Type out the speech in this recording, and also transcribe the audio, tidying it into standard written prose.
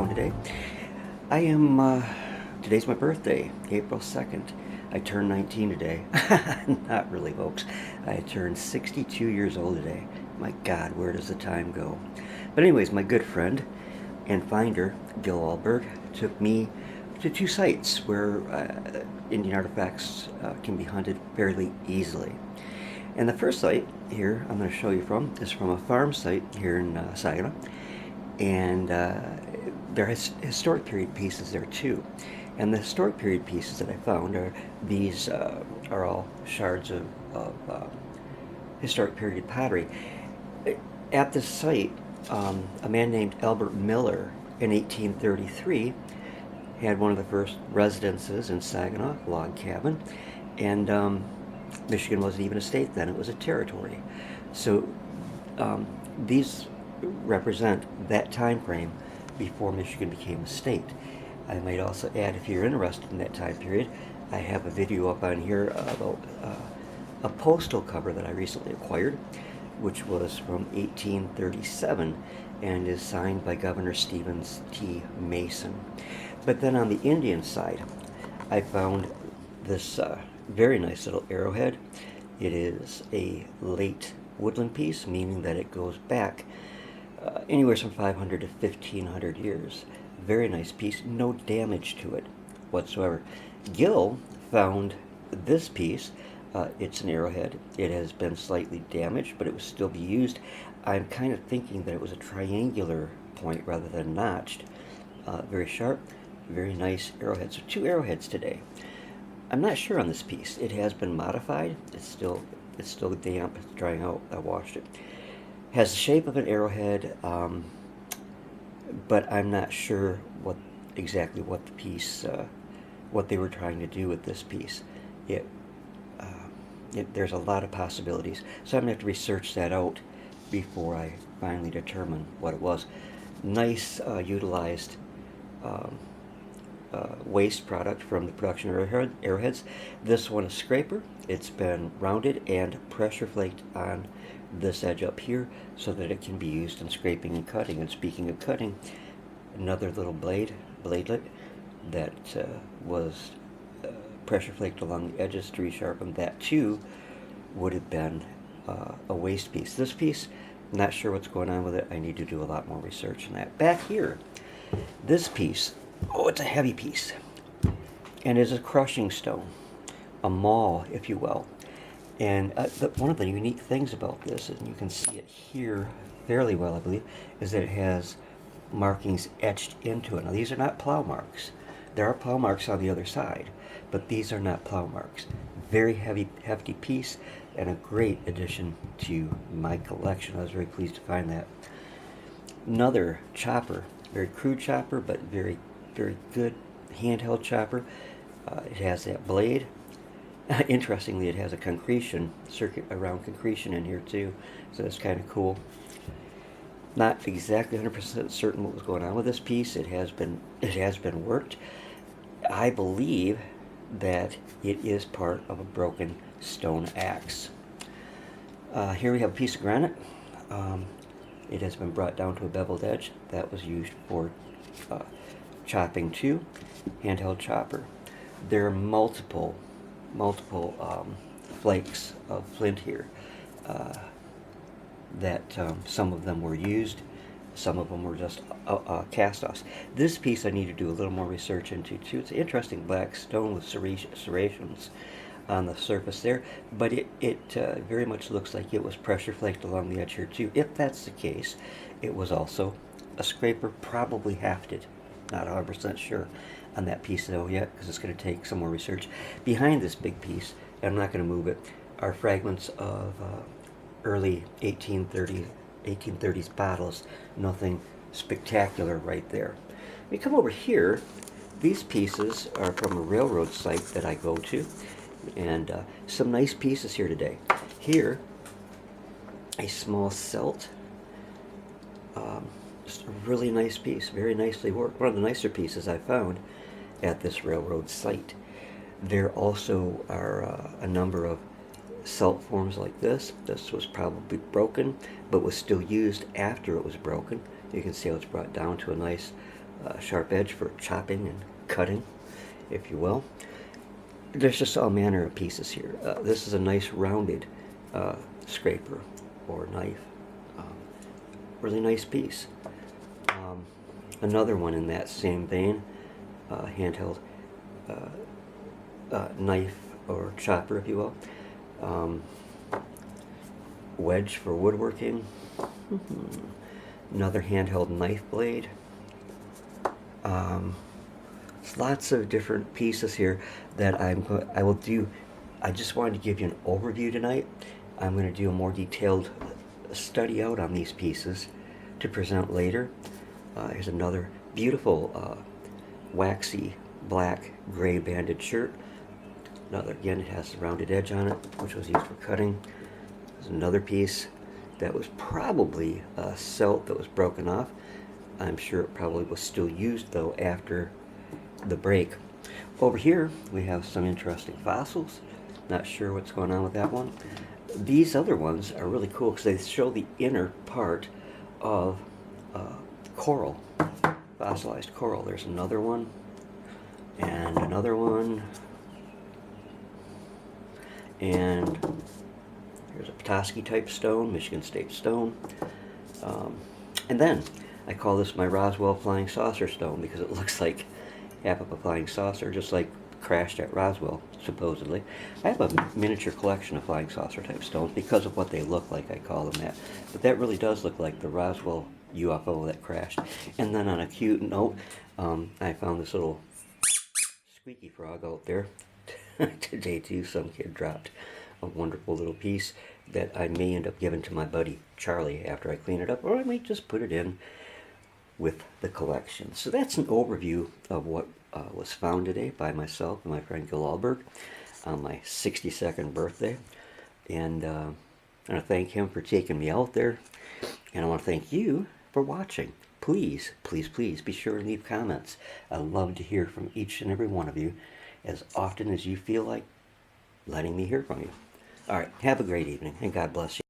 found today. Today's my birthday, April 2nd. I turned 19 today. Not really, folks. I turned 62 years old today. My God, where does the time go? But anyways, my good friend and finder, Gil Alberg, took me to two sites where Indian artifacts can be hunted fairly easily. And the first site here I'm going to show you from is from a farm site here in Saginaw. And there are historic period pieces there too. And the historic period pieces that I found are all shards of historic period pottery. At this site, a man named Albert Miller in 1833 had one of the first residences in Saginaw, log cabin, and Michigan wasn't even a state then, it was a territory. So these represent that time frame before Michigan became a state. I might also add, if you're interested in that time period, I have a video up on here about a postal cover that I recently acquired, which was from 1837 and is signed by Governor Stevens T. Mason. But then on the Indian side, I found this very nice little arrowhead. It is a late woodland piece, meaning that it goes back anywhere from 500 to 1500 years. Very nice piece, no damage to it whatsoever. Gil found this piece. It's an arrowhead. It has been slightly damaged, but it will still be used. I'm kind of thinking that it was a triangular point rather than notched. Very sharp, very nice arrowhead. So two arrowheads today. I'm not sure on this piece. It has been modified. It's still damp. It's drying out. I washed it. Has the shape of an arrowhead, but I'm not sure exactly what the piece, what they were trying to do with this piece. There's a lot of possibilities, so I'm going to have to research that out before I finally determine what it was. Nice utilized waste product from the production arrowheads. This one is scraper. It's been rounded and pressure flaked on this edge up here so that it can be used in scraping and cutting. And speaking of cutting, another little bladelet that was pressure flaked along the edges to resharpen. That too would have been a waste piece. This piece, not sure what's going on with it. I need to do a lot more research on that. Back here, this piece, oh, it's a heavy piece, and it's a crushing stone, a maul, if you will. And one of the unique things about this, and you can see it here fairly well, I believe, is that it has markings etched into it. Now, these are not plow marks. There are plow marks on the other side, but these are not plow marks. Very hefty piece, and a great addition to my collection. I was very pleased to find that. Another chopper, very crude chopper, but very, very good handheld chopper. It has that blade. Interestingly, it has a concretion circuit around concretion in here too, so that's kind of cool. Not exactly 100% certain what was going on with this piece. It has been worked. I believe that it is part of a broken stone axe. Here we have a piece of granite. It has been brought down to a beveled edge. That was used for chopping too. Handheld chopper. There are multiple flakes of flint here that some of them were used, some of them were just cast-offs. This piece I need to do a little more research into too. It's an interesting black stone with serrations on the surface there, but it very much looks like it was pressure flaked along the edge here too. If that's the case, it was also a scraper, probably hafted. Not 100% sure on that piece though yet, because it's going to take some more research. Behind this big piece, and I'm not going to move it, are fragments of early 1830s bottles. Nothing spectacular right there. We come over here. These pieces are from a railroad site that I go to, and some nice pieces here today. Here, a small celt. Just a really nice piece, very nicely worked. One of the nicer pieces I found at this railroad site. There also are a number of celt forms like this. This was probably broken, but was still used after it was broken. You can see how it's brought down to a nice sharp edge for chopping and cutting, if you will. There's just all manner of pieces here. This is a nice rounded scraper or knife. Really nice piece. Another one in that same vein, handheld knife or chopper, if you will. Wedge for woodworking. Another handheld knife blade. Lots of different pieces here that I will do. I just wanted to give you an overview tonight. I'm going to do a more detailed study out on these pieces to present later. Here's another beautiful waxy black gray banded shirt. Another, again, it has a rounded edge on it, which was used for cutting. There's another piece that was probably a celt that was broken off. I'm sure it probably was still used though after the break. Over here we have some interesting fossils. Not sure what's going on with that one. These other ones are really cool because they show the inner part of coral, fossilized coral. There's another one and another one, and here's a Petoskey type stone, Michigan State stone. And then I call this my Roswell flying saucer stone because it looks like half of a flying saucer, just like crashed at Roswell, supposedly. I have a miniature collection of flying saucer type stones because of what they look like. I call them that. But that really does look like the Roswell UFO that crashed. And then on a cute note, I found this little squeaky frog out there today too. Some kid dropped a wonderful little piece that I may end up giving to my buddy Charlie after I clean it up, or I might just put it in with the collection. So that's an overview of what was found today by myself and my friend Gil Alberg on my 62nd birthday. And I want to thank him for taking me out there, and I want to thank you for watching. Please, please, please be sure to leave comments. I love to hear from each and every one of you as often as you feel like letting me hear from you. All right, have a great evening, and God bless you.